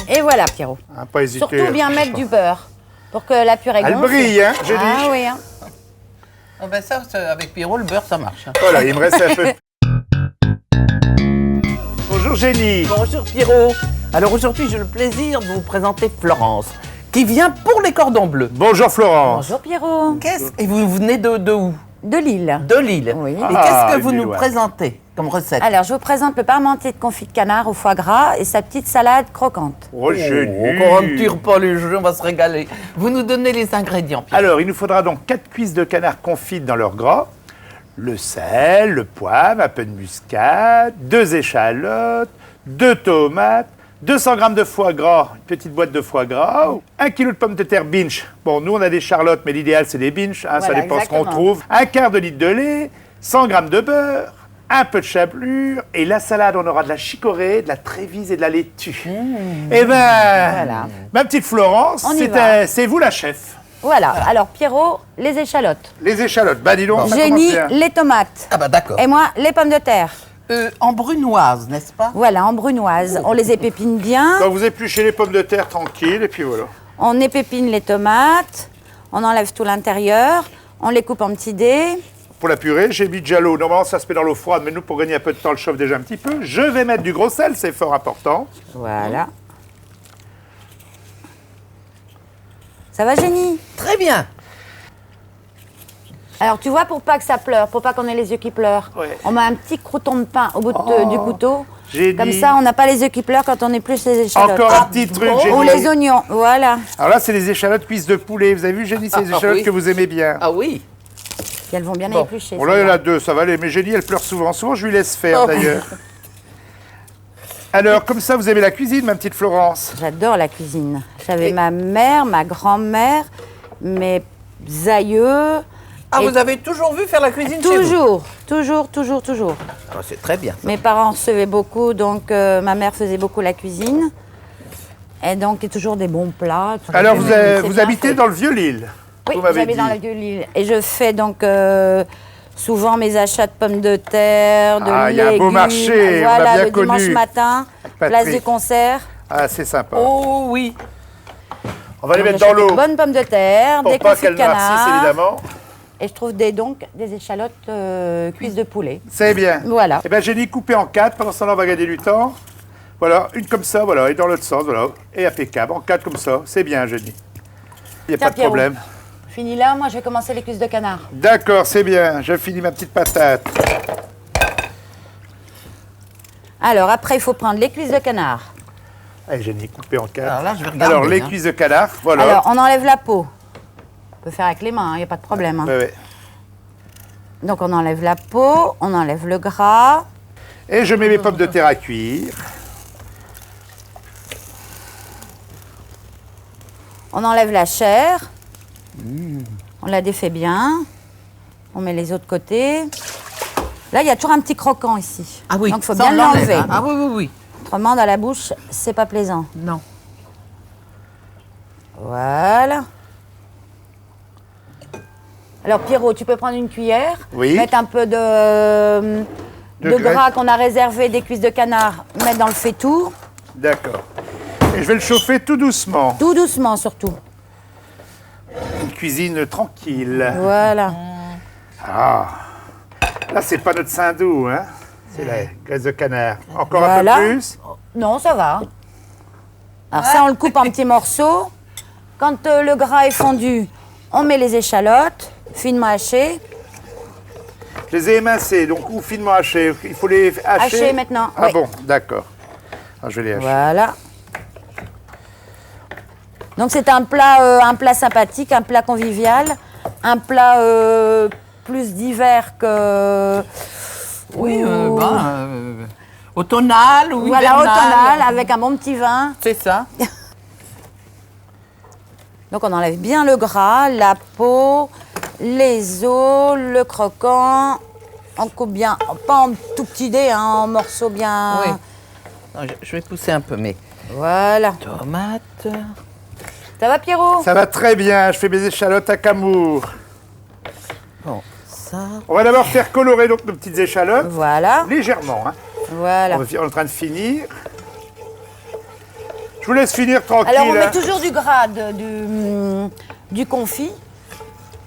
Et voilà, Pierrot. Hein, pas hésiter. Surtout bien mettre du beurre pour que la purée gonfle. Elle brille, hein, j'ai dit. Ah oui, hein. Ah ben ça, avec Pierrot, le beurre, ça marche. Hein. Voilà, il me reste un peu. Bonjour Génie. Bonjour Pierrot. Alors aujourd'hui, j'ai le plaisir de vous présenter Florence, qui vient pour les cordons bleus. Bonjour Florence. Bonjour, Pierrot. Et vous venez de où? De Lille. De Lille. Oui. Et Ah, qu'est-ce que vous une nous Lilloise. présentez comme recette? Alors, je vous présente le parmentier de confit de canard au foie gras et sa petite salade croquante. Oh, Génie. Encore un petit repas les jeux, on va se régaler. Vous nous donnez les ingrédients, Pierrot. Alors, il nous faudra donc 4 cuisses de canard confites dans leur gras, le sel, le poivre, un peu de muscade, 2 échalotes, 2 tomates, 200 g de foie gras, une petite boîte de foie gras, 1 kg de pommes de terre binge. Bon, nous, on a des charlottes, mais l'idéal, c'est des binge, hein, ça Voilà, dépend ce qu'on exactement. trouve. 1/4 de litre de lait, 100 g de beurre, un peu de chapelure, et la salade, on aura de la chicorée, de la trévise et de la laitue. Eh ben, Voilà. ma petite Florence, On y va. c'est vous la chef. Voilà. Alors, Pierrot, les échalotes. Les échalotes, bah dis donc, ça Génie, commence bien. les tomates. Ah bah d'accord. Et moi, les pommes de terre. En brunoise, n'est-ce pas? Voilà, en brunoise. On les épépine bien. Donc vous épluchez les pommes de terre tranquille, et puis voilà. On épépine les tomates. On enlève tout l'intérieur. On les coupe en petits dés. Pour la purée, j'ai mis déjà l'eau. Normalement, ça se met dans l'eau froide, mais nous, pour gagner un peu de temps, le chauffe déjà un petit peu. Je vais mettre du gros sel, c'est fort important. Voilà. Ça va, Génie? Très bien. Alors, tu vois, pour pas que ça pleure, pour pas qu'on ait les yeux qui pleurent, Ouais. on met un petit crouton de pain au bout du couteau. Génie. Comme ça, on n'a pas les yeux qui pleurent quand on épluche les échalotes. Encore un petit truc, Ou Génie. les oignons, voilà. Alors là, c'est les échalotes cuisses de poulet. Vous avez vu, Génie, c'est les Ah, échalotes oui. que vous aimez bien. Ah oui. Puis elles vont bien Bon. éplucher. Bon, là, il y en celles-là. a 2, ça va aller. Mais Génie, elle pleure souvent. Souvent, je lui laisse faire, Oh. d'ailleurs. Alors, comme ça, vous aimez la cuisine, ma petite Florence? J'adore la cuisine. J'avais ma mère, ma grand-mère, mes aïeux. Ah, Et vous avez toujours vu faire la cuisine chez vous? Toujours. Ah, c'est très bien. Mes parents recevaient beaucoup, donc ma mère faisait beaucoup la cuisine. Et donc, il y a toujours des bons plats. Alors, C'est vous bien habitez fait. dans le Vieux-Lille? Oui, vous m'avez j'habite dit. dans la Vieux-Lille. Et je fais donc souvent mes achats de pommes de terre, de Ah, il y a un légumes. beau marché, on l'a Voilà, bien le dimanche connu. matin, place Patrick. du concert. Ah, c'est sympa. Oh oui. On va les Donc, mettre dans j'achète l'eau. des bonnes pommes de terre, Pour des pas confits de qu'elles noircissent, canard. évidemment. Et je trouve donc des échalotes cuisses de poulet. C'est bien. Voilà. Eh bien, j'ai dit couper en 4. Pendant ce temps-là, on va gagner du temps. Voilà, une comme ça, voilà, et dans l'autre sens, voilà. Et impeccable, en 4 comme ça. C'est bien, j'ai dit. Il n'y a Tiens, pas de Pierrot. problème. Fini là, moi je vais commencer les cuisses de canard. D'accord, c'est bien. Je finis ma petite patate. Alors après, il faut prendre les cuisses de canard. Allez, j'ai dit couper en 4. Alors là, je vais regarder. Alors, les hein. cuisses de canard, voilà. Alors, on enlève la peau. On peut faire avec les mains, il n'y a pas de problème. hein. Ouais, ouais. Donc on enlève la peau, on enlève le gras. Et je mets mes pommes de terre à cuire. On enlève la chair. On la défait bien. On met les autres côtés. Là, il y a toujours un petit croquant ici. Ah oui. Donc il faut ça, bien on l'enlève, l'enlever. hein. Ah oui, oui, oui. Autrement, dans la bouche, c'est pas plaisant. Non. Voilà. Alors Pierrot, tu peux prendre une cuillère, Oui. mettre un peu de De gras qu'on a réservé des cuisses de canard, mettre dans le faitout, D'accord. Et je vais le chauffer tout doucement. tout doucement surtout. Une cuisine tranquille. Voilà. Ah. Là, c'est pas notre saindoux, hein. C'est la graisse de canard. Encore Voilà. un peu plus. Non, ça va. Alors ça, on le coupe en petits morceaux. Quand le gras est fondu, on met les échalotes, finement hachées. Je les ai émincés, donc ou finement hachés. Il faut les hacher. Hacher maintenant, Ah oui. bon, d'accord. Alors, je vais les hacher. Voilà. Donc c'est un plat sympathique, un plat convivial, un plat plus d'hiver que... Oui, ou- automnal ou Voilà, hivernal. automnal, avec un bon petit vin. C'est ça. Donc on enlève bien le gras, la peau, les os, le croquant. On coupe bien, pas en tout petits dés, hein, en morceaux bien... Oui. Non, je vais pousser un peu, mais Voilà. tomates. Ça va Pierrot? Ça va très bien, je fais mes échalotes à camour. Bon, ça. On va d'abord faire colorer donc nos petites échalotes, Voilà, légèrement. Hein. voilà. On est en train de finir. Je vous laisse finir tranquille. Alors, on met hein. toujours du gras, du confit,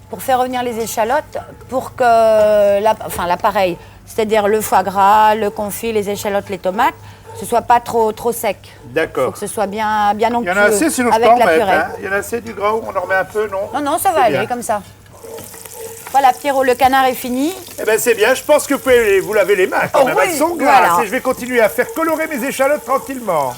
pour faire revenir les échalotes, pour que, l'appareil, c'est-à-dire le foie gras, le confit, les échalotes, les tomates, ce soit pas trop sec. Il faut D'accord. que ce soit bien Il y onctueux en a assez, sinon je avec peux en la mettre. purée. Hein. Il y en a assez du gras où on en remet un peu, non? Non, ça va C'est aller bien. comme ça. Voilà, Pierrot, le canard est fini. Eh ben c'est bien, je pense que vous pouvez vous laver les mains quand Oh même. oui, Elles sont grasses voilà. et je vais continuer à faire colorer mes échalotes tranquillement.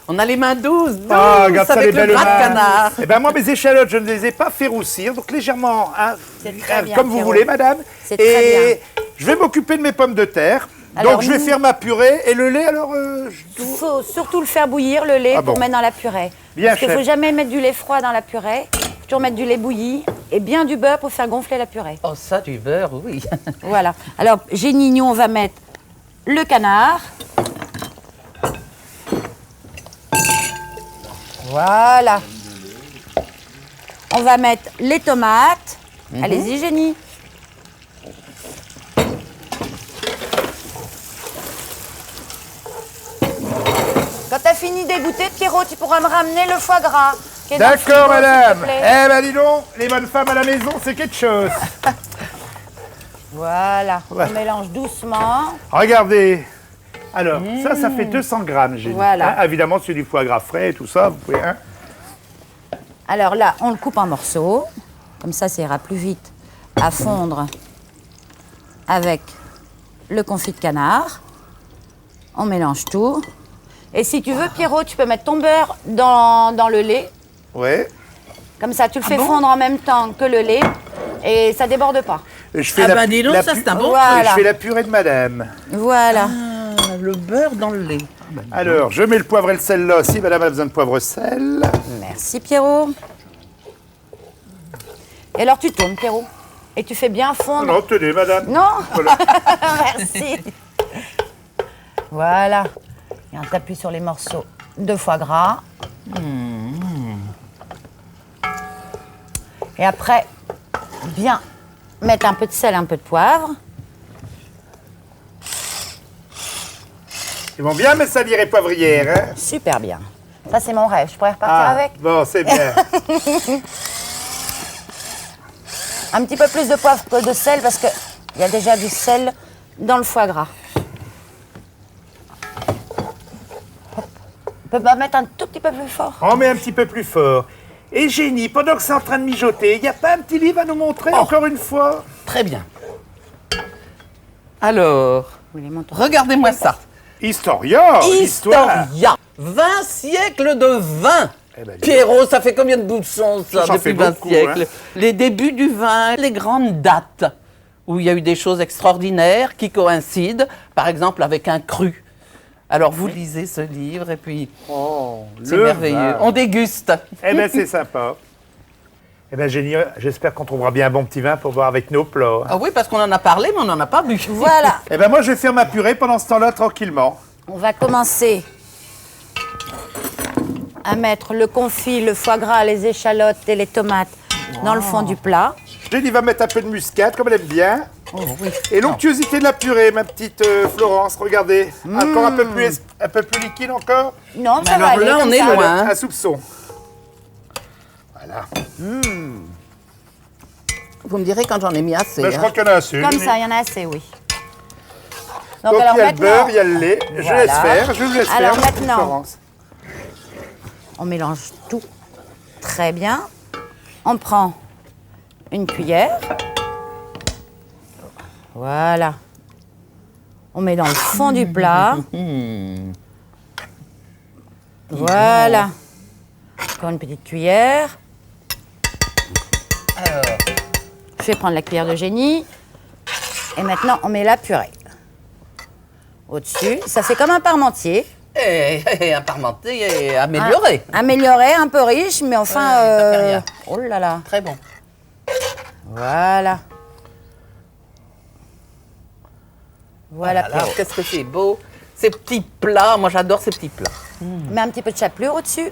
On a les mains douces, Ah, regarde ça, les avec le belles gras de mains. canard. Eh ben moi, mes échalotes, je ne les ai pas fait roussir, donc légèrement, hein, C'est très bien, comme vous Pierrot. voulez, madame. C'est très Et je vais m'occuper de mes pommes de terre. Alors, Donc je vais nous- faire ma purée et le lait, alors... Il faut surtout le faire bouillir, le lait, Ah pour bon. mettre dans la purée. Bien, Parce qu'il ne chef. faut jamais mettre du lait froid dans la purée. Il faut toujours mettre du lait bouilli et bien du beurre pour faire gonfler la purée. Oh, ça, du beurre, oui. Voilà. Alors, Génie, nous, on va mettre le canard. Voilà. On va mettre les tomates. Allez-y, Génie. Quand tu as fini d'égoutter, Pierrot, tu pourras me ramener le foie gras. qui est dans le frigo, D'accord, s'il te madame. plaît. Eh ben dis donc, les bonnes femmes à la maison, c'est quelque chose. Voilà. Ouais. On mélange doucement. Regardez. Alors, ça fait 200 grammes, j'ai dit. Voilà. Hein, évidemment, c'est du foie gras frais et tout ça, vous pouvez... Hein. Alors là, on le coupe en morceaux. Comme ça ira plus vite à fondre avec le confit de canard. On mélange tout. Et si tu veux, Pierrot, tu peux mettre ton beurre dans le lait. Ouais. Comme ça, tu le fais fondre en même temps que le lait. Et ça déborde pas. Et je fais Ah ben dis donc, ça, c'est un bon Voilà. et je fais la purée de madame. Voilà. Ah, le beurre dans le lait. Alors, je mets le poivre et le sel là aussi. Madame a besoin de poivre-sel. Merci, Pierrot. Et alors, tu tournes, Pierrot. Et tu fais bien fondre. Non, tenez, madame. Non. Voilà. Merci. Voilà. Et on t'appuie sur les morceaux de foie gras. Et après, bien mettre un peu de sel, un peu de poivre. Ils vont bien me salir et poivrières, hein. Super bien. Ça, c'est mon rêve. Je pourrais repartir avec. Bon, c'est bien. Un petit peu plus de poivre que de sel parce qu'il y a déjà du sel dans le foie gras. Hop. On peut pas mettre un tout petit peu plus fort. On met un petit peu plus fort. Et Génie, pendant que c'est en train de mijoter, il n'y a pas un petit livre à nous montrer encore une fois? Très bien. Alors, Oui, les montants. regardez-moi ça. Historia, histoire. Historia. 20 siècles de vin. Eh ben, dis Pierrot, ça fait combien de bouchons ça Ça depuis fait 20 beaucoup, siècles hein. Les débuts du vin, les grandes dates où il y a eu des choses extraordinaires qui coïncident, par exemple avec un cru. Alors vous lisez ce livre et puis c'est le merveilleux. vin. On déguste. Eh bien, c'est sympa. Eh bien, Génie, j'espère qu'on trouvera bien un bon petit vin pour boire avec nos plats. Ah oui, parce qu'on en a parlé, mais on n'en a pas bu. Voilà. Eh bien, moi, je vais faire ma purée pendant ce temps-là, tranquillement. On va commencer à mettre le confit, le foie gras, les échalotes et les tomates dans le fond du plat. Génie va mettre un peu de muscade, comme elle aime bien. Oh, oui. Et l'onctuosité de la purée, ma petite Florence, regardez. Encore un peu plus liquide encore. Non, ça alors va aller là, comme on est ça. loin. Hein. Un soupçon. Voilà. Vous me direz quand j'en ai mis assez. Ben, je hein. crois qu'il y en a assez. Comme Génie. ça, il y en a assez, oui. Donc, il y a le beurre, il y a le lait. Je Voilà. laisse faire, je vous laisse Alors, faire, ma petite maintenant. Florence. On mélange tout très bien. On prend une cuillère. Voilà. On met dans le fond du plat. Voilà. Encore une petite cuillère. Alors, Je vais prendre la cuillère de Génie. Et maintenant, on met la purée. Au-dessus. Ça fait comme un parmentier. un parmentier amélioré. Amélioré, un peu riche, mais enfin... ça fait rien. Oh là là. Très bon. Voilà. Voilà. Alors, Pierrot. qu'est-ce que c'est beau. Ces petits plats, moi j'adore ces petits plats. Mets un petit peu de chapelure au-dessus.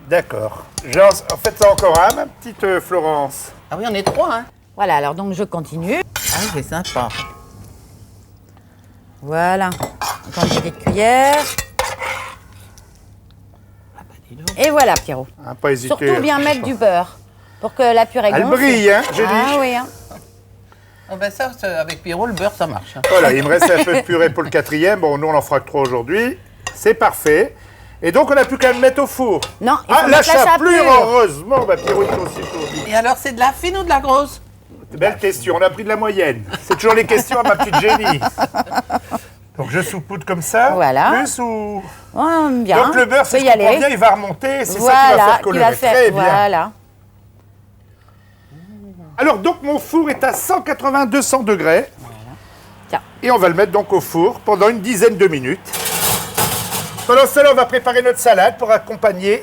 D'accord. En fait, ça encore un, ma petite Florence. Ah oui, on est trois, hein. Voilà, alors donc je continue. Ah oui, c'est sympa. Voilà. Encore une petite cuillère. Et voilà, Pierrot. Hein, pas hésiter. Surtout bien mettre du beurre pour que la purée Elle gonfle. brille, hein, j'ai dit. Ah oui, hein. Oh ben ça, avec Pierrot, le beurre, ça marche. Hein. Voilà, il me reste un peu de purée pour le 4e. Bon, nous, on en fera que 3 aujourd'hui. C'est parfait. Et donc, on n'a plus qu'à le mettre au four. Non, il faut la mettre la chapelure, chapelure. heureusement. Bah, Pierrot, il fait aussitôt. Et alors, c'est de la fine ou de la grosse? Belle question, on a pris de la moyenne. C'est toujours les questions à ma petite Jenny. Donc, je saupoudre comme ça. Voilà. Plus ou... Oh, bien. Donc, le beurre, Peut si y je comprends aller. bien, il va remonter. C'est ça qui va Voilà, faire qui colorer. va faire. Très bien. Voilà. Alors, donc, mon four est à 180-200 degrés. Tiens. Et on va le mettre donc au four pendant une dizaine de minutes. Pendant ce temps-là, on va préparer notre salade pour accompagner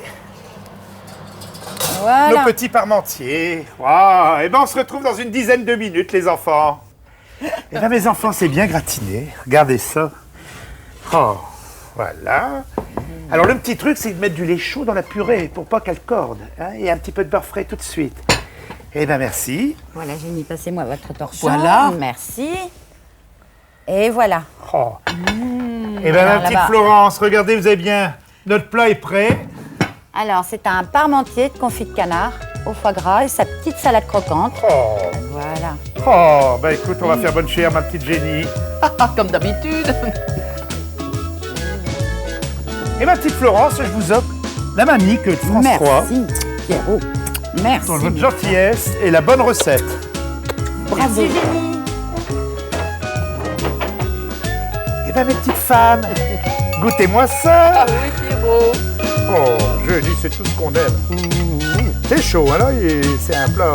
Voilà. nos petits parmentiers. Waouh. Et ben, on se retrouve dans une dizaine de minutes, les enfants. Et bien, mes enfants, c'est bien gratiné. Regardez ça. Oh, voilà. Alors, le petit truc, c'est de mettre du lait chaud dans la purée pour pas qu'elle corde. Hein, et un petit peu de beurre frais tout de suite. Eh bien, merci. Voilà, Jenny, passez-moi votre torchon. Voilà. Merci. Et voilà. Oh. Eh bien, ma alors, petite là-bas. Florence, regardez, vous avez bien. Notre plat est prêt. Alors, c'est un parmentier de confit de canard au foie gras et sa petite salade croquante. Oh. Voilà. Oh, bah écoute, on va faire bonne chère, ma petite Jenny. Comme d'habitude. Et ma petite Florence, je vous offre la mamie que de France 3. Merci, Pierrot. Merci. Dans votre gentillesse et la bonne recette. Bravo, Jenny. Eh bien, mes petites femmes, goûtez-moi ça. Ah oui, Pierrot. Oh, je dis, c'est tout ce qu'on aime. C'est chaud, hein, là, c'est un plat